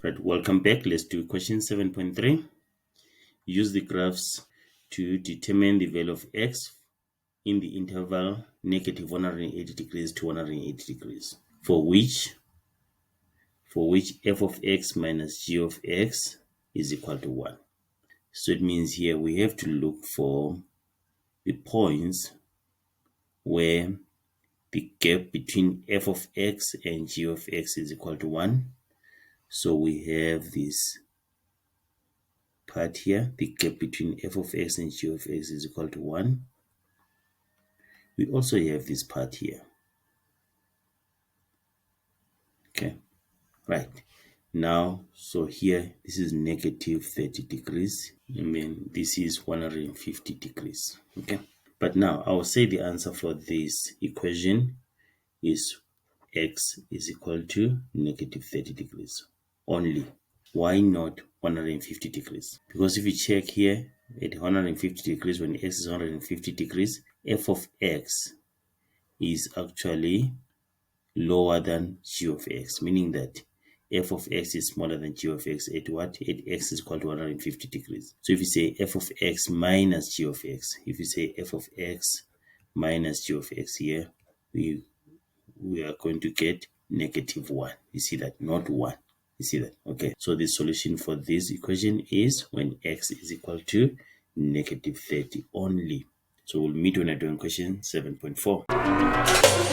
Right, welcome back. Let's do question 7.3. Use the graphs to determine the value of x in the interval negative 180 degrees to 180 degrees, for which f of x minus g of x is equal to 1. So it means here we have to look for the points where the gap between f of x and g of x is equal to 1. So we have this part here, the gap between f of x and g of x is equal to 1. We also have this part here. Okay, right. Now, so here, this is negative 30 degrees. I mean, this is 150 degrees. Okay, but now I will say the answer for this equation is x is equal to negative 30 degrees only. Why not 150 degrees? Because if you check here at 150 degrees, when x is 150 degrees, f of x is actually lower than g of x, meaning that f of x is smaller than g of x at what? At x is equal to 150 degrees. So if you say f of x minus g of x, if you say f of x minus g of x here, we are going to get negative 1. You see that? Not 1. You see that? Okay. So the solution for this equation is when x is equal to negative 30 only. So we'll meet when I do question 7.4.